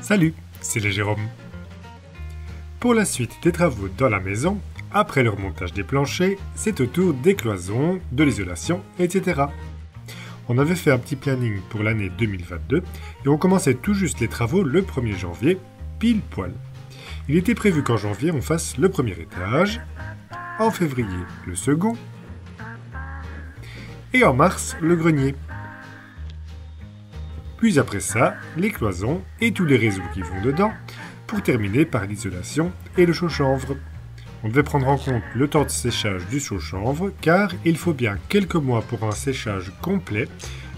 Salut, c'est les Jérôme. Pour la suite des travaux dans la maison, après le remontage des planchers, c'est au tour des cloisons, de l'isolation, etc. On avait fait un petit planning pour l'année 2022 et on commençait tout juste les travaux le 1er janvier, pile poil. Il était prévu qu'en janvier on fasse le premier étage, en février le second et en mars le grenier. Puis après ça, les cloisons et tous les réseaux qui vont dedans, pour terminer par l'isolation et le chaud-chanvre. On devait prendre en compte le temps de séchage du chaud-chanvre, car il faut bien quelques mois pour un séchage complet,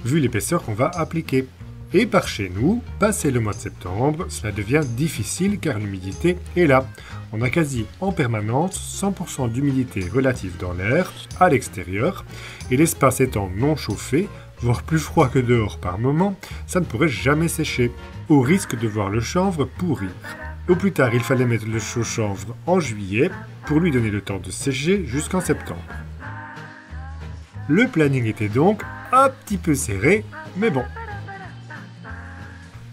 vu l'épaisseur qu'on va appliquer. Et par chez nous, passé le mois de septembre, cela devient difficile car l'humidité est là. On a quasi en permanence 100% d'humidité relative dans l'air, à l'extérieur, et l'espace étant non chauffé, voire plus froid que dehors par moment, ça ne pourrait jamais sécher, au risque de voir le chanvre pourrir. Au plus tard, il fallait mettre le chaud-chanvre en juillet, pour lui donner le temps de sécher jusqu'en septembre. Le planning était donc un petit peu serré, mais bon.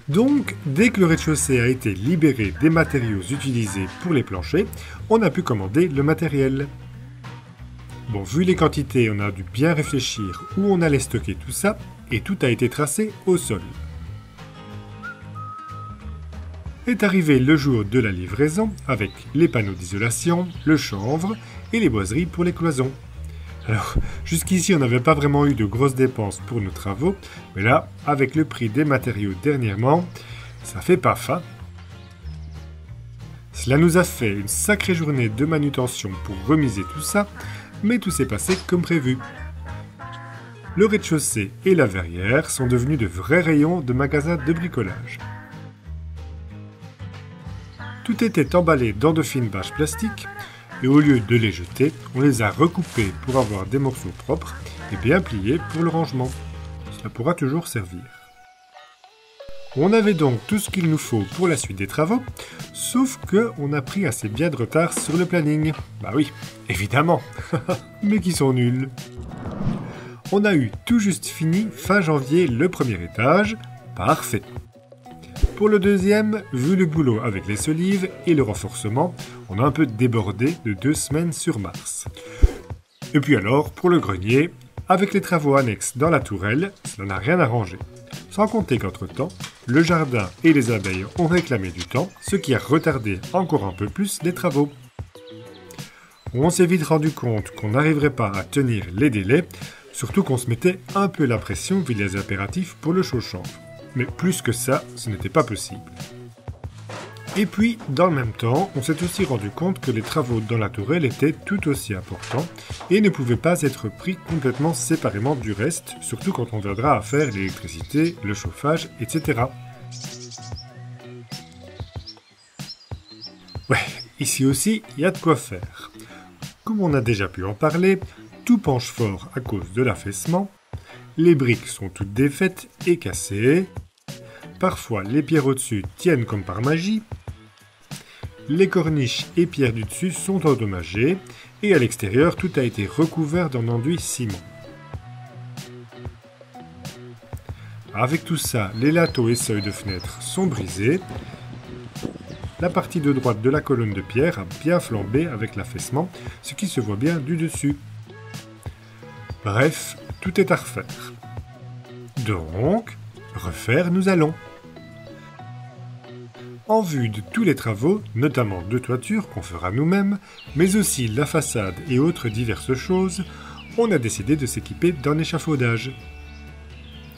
Donc, dès que le rez-de-chaussée a été libéré des matériaux utilisés pour les planchers, on a pu commander le matériel. Bon, vu les quantités, on a dû bien réfléchir où on allait stocker tout ça, et tout a été tracé au sol. Est arrivé le jour de la livraison, avec les panneaux d'isolation, le chanvre et les boiseries pour les cloisons. Alors, jusqu'ici, on n'avait pas vraiment eu de grosses dépenses pour nos travaux, mais là, avec le prix des matériaux dernièrement, ça fait pas faim. Cela nous a fait une sacrée journée de manutention pour remiser tout ça, mais tout s'est passé comme prévu. Le rez-de-chaussée et la verrière sont devenus de vrais rayons de magasins de bricolage. Tout était emballé dans de fines bâches plastiques, et au lieu de les jeter, on les a recoupés pour avoir des morceaux propres et bien pliés pour le rangement. Cela pourra toujours servir. On avait donc tout ce qu'il nous faut pour la suite des travaux, sauf que on a pris assez bien de retard sur le planning. Bah oui, évidemment, mais qui sont nuls. On a eu tout juste fini fin janvier le premier étage, parfait. Pour le deuxième, vu le boulot avec les solives et le renforcement, on a un peu débordé de 2 semaines sur mars. Et puis alors, pour le grenier, avec les travaux annexes dans la tourelle, cela n'a rien arrangé. Sans compter qu'entre-temps, le jardin et les abeilles ont réclamé du temps, ce qui a retardé encore un peu plus les travaux. On s'est vite rendu compte qu'on n'arriverait pas à tenir les délais, surtout qu'on se mettait un peu la pression vu les impératifs pour le chaud-chanvre. Mais plus que ça, ce n'était pas possible. Et puis, dans le même temps, on s'est aussi rendu compte que les travaux dans la tourelle étaient tout aussi importants et ne pouvaient pas être pris complètement séparément du reste, surtout quand on viendra à faire l'électricité, le chauffage, etc. Ouais, ici aussi, il y a de quoi faire. Comme on a déjà pu en parler, tout penche fort à cause de l'affaissement, les briques sont toutes défaites et cassées, parfois les pierres au-dessus tiennent comme par magie, les corniches et pierres du dessus sont endommagées et à l'extérieur tout a été recouvert d'un enduit ciment. Avec tout ça, les linteaux et seuils de fenêtres sont brisés. La partie de droite de la colonne de pierre a bien flambé avec l'affaissement, ce qui se voit bien du dessus. Bref, tout est à refaire. Donc, refaire nous allons. En vue de tous les travaux, notamment de toiture qu'on fera nous-mêmes, mais aussi la façade et autres diverses choses, on a décidé de s'équiper d'un échafaudage.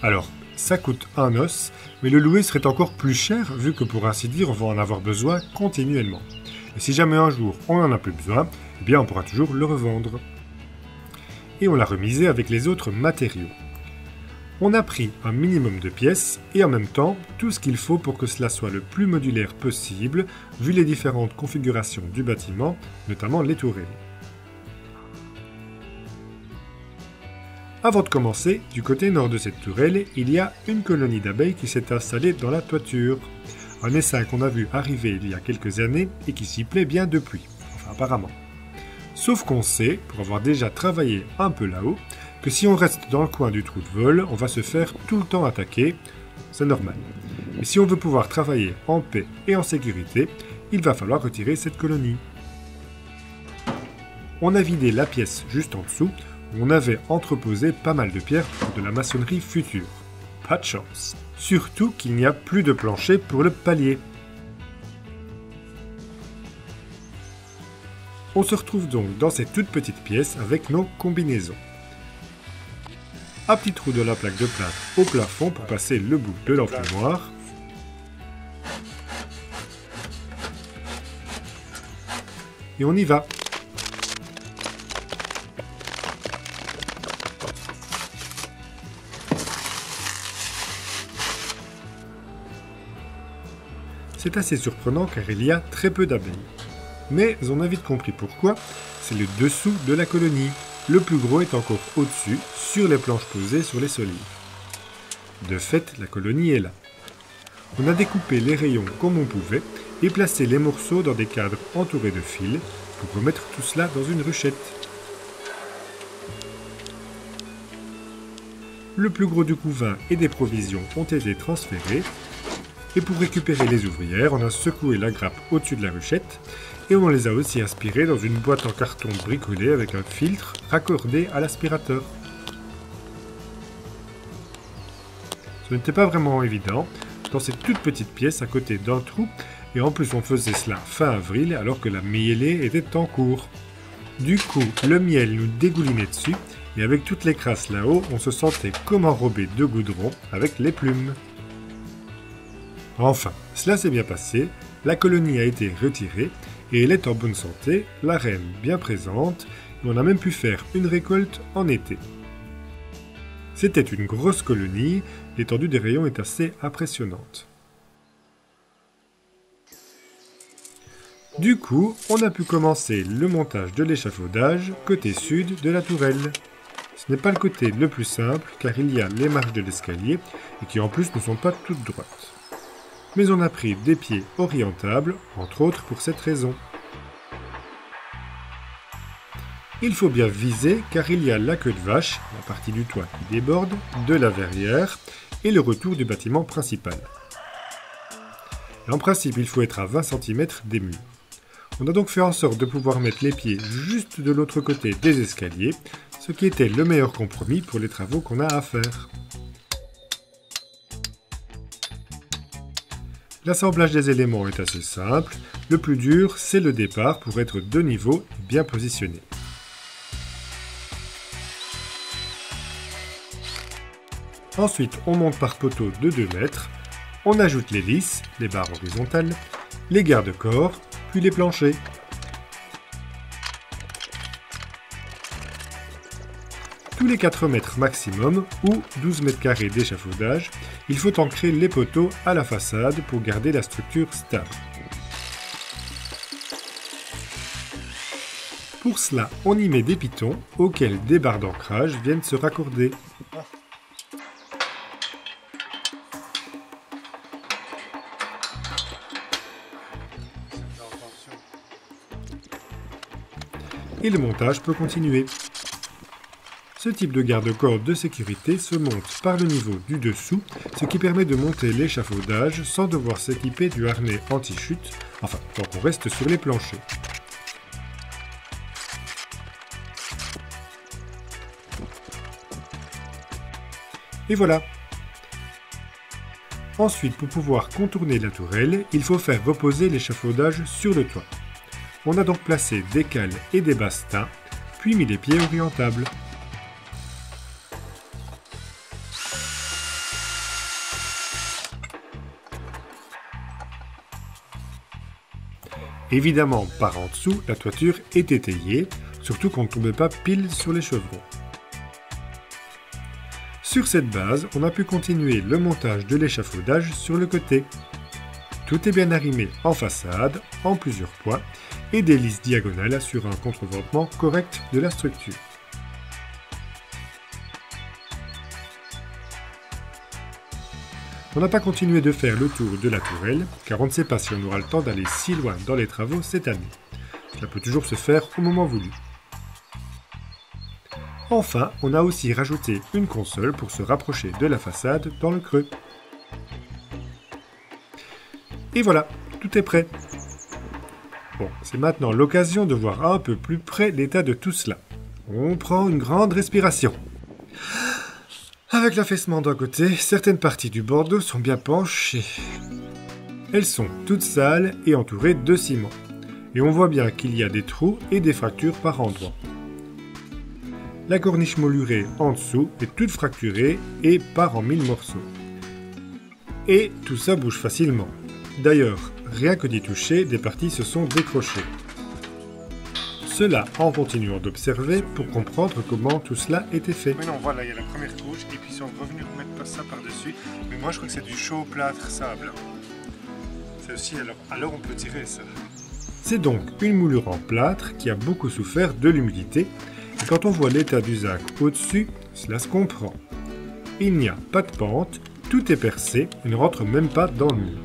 Alors, ça coûte un os, mais le louer serait encore plus cher vu que pour ainsi dire on va en avoir besoin continuellement. Et si jamais un jour on n'en a plus besoin, eh bien on pourra toujours le revendre. Et on l'a remisé avec les autres matériaux. On a pris un minimum de pièces et en même temps tout ce qu'il faut pour que cela soit le plus modulaire possible vu les différentes configurations du bâtiment, notamment les tourelles. Avant de commencer, du côté nord de cette tourelle, il y a une colonie d'abeilles qui s'est installée dans la toiture. Un essaim qu'on a vu arriver il y a quelques années et qui s'y plaît bien depuis, enfin apparemment. Sauf qu'on sait, pour avoir déjà travaillé un peu là-haut, que si on reste dans le coin du trou de vol, on va se faire tout le temps attaquer, c'est normal. Et Mais si on veut pouvoir travailler en paix et en sécurité, il va falloir retirer cette colonie. On a vidé la pièce juste en dessous, où on avait entreposé pas mal de pierres pour de la maçonnerie future. Pas de chance. Surtout qu'il n'y a plus de plancher pour le palier. On se retrouve donc dans cette toute petite pièce avec nos combinaisons. Un petit trou de la plaque de plâtre au plafond pour passer le bout de l'enfumoir. Et on y va. C'est assez surprenant car il y a très peu d'abeilles. Mais on a vite compris pourquoi, c'est le dessous de la colonie. Le plus gros est encore au-dessus, sur les planches posées sur les solives. De fait, la colonie est là. On a découpé les rayons comme on pouvait et placé les morceaux dans des cadres entourés de fils pour remettre tout cela dans une ruchette. Le plus gros du couvain et des provisions ont été transférés. Et pour récupérer les ouvrières, on a secoué la grappe au-dessus de la ruchette et on les a aussi aspirées dans une boîte en carton bricolée avec un filtre raccordé à l'aspirateur. Ce n'était pas vraiment évident dans cette toute petite pièce à côté d'un trou et en plus on faisait cela fin avril alors que la mielée était en cours. Du coup, le miel nous dégoulinait dessus et avec toutes les crasses là-haut, on se sentait comme enrobé de goudron avec les plumes. Enfin, cela s'est bien passé, la colonie a été retirée et elle est en bonne santé, la reine bien présente, et on a même pu faire une récolte en été. C'était une grosse colonie, l'étendue des rayons est assez impressionnante. Du coup, on a pu commencer le montage de l'échafaudage côté sud de la tourelle. Ce n'est pas le côté le plus simple car il y a les marches de l'escalier et qui en plus ne sont pas toutes droites. Mais on a pris des pieds orientables, entre autres pour cette raison. Il faut bien viser car il y a la queue de vache, la partie du toit qui déborde, de la verrière et le retour du bâtiment principal. Et en principe, il faut être à 20 cm des murs. On a donc fait en sorte de pouvoir mettre les pieds juste de l'autre côté des escaliers, ce qui était le meilleur compromis pour les travaux qu'on a à faire. L'assemblage des éléments est assez simple, le plus dur c'est le départ pour être de niveau et bien positionné. Ensuite on monte par poteau de 2 mètres, on ajoute les lisses, les barres horizontales, les garde-corps, puis les planchers. Tous les 4 mètres maximum, ou 12 mètres carrés d'échafaudage, il faut ancrer les poteaux à la façade pour garder la structure stable. Pour cela, on y met des pitons auxquels des barres d'ancrage viennent se raccorder. Et le montage peut continuer. Ce type de garde-corps de sécurité se monte par le niveau du dessous, ce qui permet de monter l'échafaudage sans devoir s'équiper du harnais anti-chute, enfin, tant qu'on reste sur les planchers. Et voilà. Ensuite, pour pouvoir contourner la tourelle, il faut faire reposer l'échafaudage sur le toit. On a donc placé des cales et des bastins, puis mis les pieds orientables. Évidemment, par en dessous, la toiture est étayée, surtout qu'on ne tombait pas pile sur les chevrons. Sur cette base, on a pu continuer le montage de l'échafaudage sur le côté. Tout est bien arrimé en façade, en plusieurs points, et des lisses diagonales assurent un contreventement correct de la structure. On n'a pas continué de faire le tour de la tourelle, car on ne sait pas si on aura le temps d'aller si loin dans les travaux cette année. Cela peut toujours se faire au moment voulu. Enfin, on a aussi rajouté une console pour se rapprocher de la façade dans le creux. Et voilà, tout est prêt. Bon, c'est maintenant l'occasion de voir un peu plus près l'état de tout cela. On prend une grande respiration. Avec l'affaissement d'un côté, certaines parties du bordeaux sont bien penchées. Elles sont toutes sales et entourées de ciment. Et on voit bien qu'il y a des trous et des fractures par endroits. La corniche moulurée en dessous est toute fracturée et part en 1000 morceaux. Et tout ça bouge facilement. D'ailleurs, rien que d'y toucher, des parties se sont décrochées. Cela en continuant d'observer pour comprendre comment tout cela était fait. Mais non, voilà, il y a la première couche et puis ils sont revenus remettre ça par-dessus. Mais moi je crois que c'est du chaud plâtre sable. C'est aussi, alors on peut tirer ça. C'est donc une moulure en plâtre qui a beaucoup souffert de l'humidité. Et quand on voit l'état du zinc au-dessus, cela se comprend. Il n'y a pas de pente, tout est percé et ne rentre même pas dans le mur.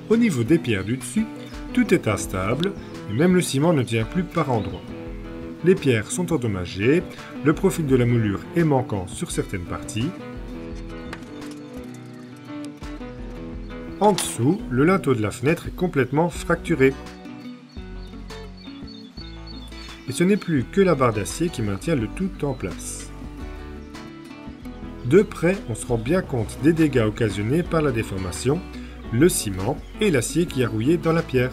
Au niveau des pierres du dessus, tout est instable et même le ciment ne tient plus par endroits. Les pierres sont endommagées, le profil de la moulure est manquant sur certaines parties. En dessous, le linteau de la fenêtre est complètement fracturé. Et ce n'est plus que la barre d'acier qui maintient le tout en place. De près, on se rend bien compte des dégâts occasionnés par la déformation, le ciment et l'acier qui a rouillé dans la pierre.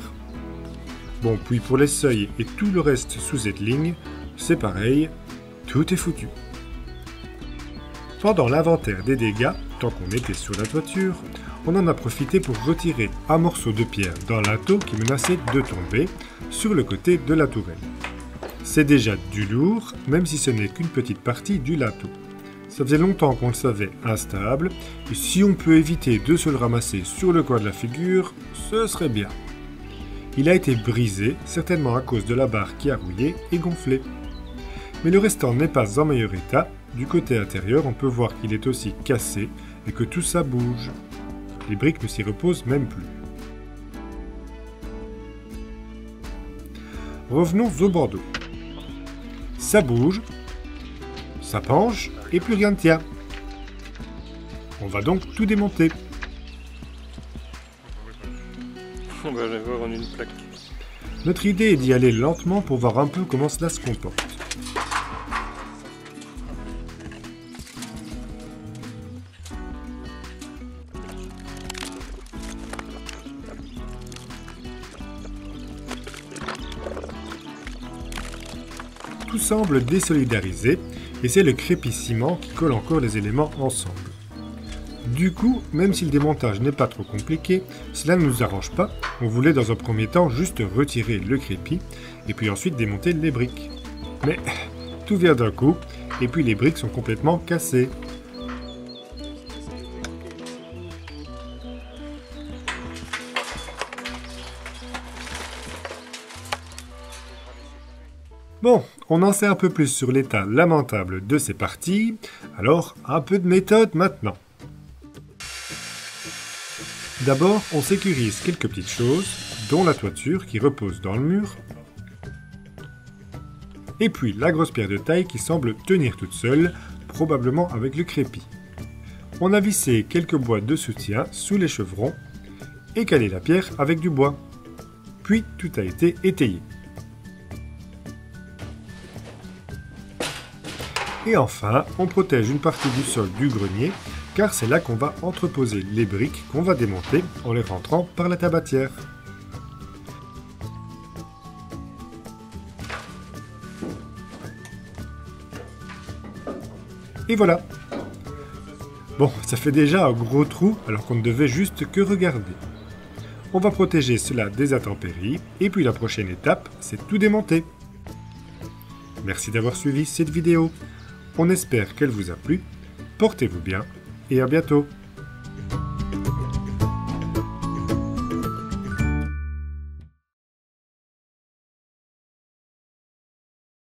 Bon, puis pour les seuils et tout le reste sous cette ligne, c'est pareil, tout est foutu. Pendant l'inventaire des dégâts, tant qu'on était sur la toiture, on en a profité pour retirer un morceau de pierre d'un linteau qui menaçait de tomber sur le côté de la tourelle. C'est déjà du lourd, même si ce n'est qu'une petite partie du linteau. Ça faisait longtemps qu'on le savait instable, et si on peut éviter de se le ramasser sur le coin de la figure, ce serait bien. Il a été brisé, certainement à cause de la barre qui a rouillé et gonflé. Mais le restant n'est pas en meilleur état. Du côté intérieur, on peut voir qu'il est aussi cassé et que tout ça bouge. Les briques ne s'y reposent même plus. Revenons au bordeaux. Ça bouge, ça penche et plus rien ne tient. On va donc tout démonter. On va aller voir en une plaque. Notre idée est d'y aller lentement pour voir un peu comment cela se comporte. Tout semble désolidarisé et c'est le crépi-ciment qui colle encore les éléments ensemble. Du coup, même si le démontage n'est pas trop compliqué, cela ne nous arrange pas. On voulait dans un premier temps juste retirer le crépi et puis ensuite démonter les briques. Mais tout vient d'un coup et puis les briques sont complètement cassées. Bon, on en sait un peu plus sur l'état lamentable de ces parties, alors un peu de méthode maintenant. D'abord, on sécurise quelques petites choses, dont la toiture qui repose dans le mur, et puis la grosse pierre de taille qui semble tenir toute seule, probablement avec le crépi. On a vissé quelques boîtes de soutien sous les chevrons et calé la pierre avec du bois. Puis tout a été étayé. Et enfin, on protège une partie du sol du grenier, car c'est là qu'on va entreposer les briques qu'on va démonter en les rentrant par la tabatière. Et voilà. Bon, ça fait déjà un gros trou alors qu'on ne devait juste que regarder. On va protéger cela des intempéries, et puis la prochaine étape, c'est tout démonter. Merci d'avoir suivi cette vidéo. On espère qu'elle vous a plu. Portez-vous bien et à bientôt.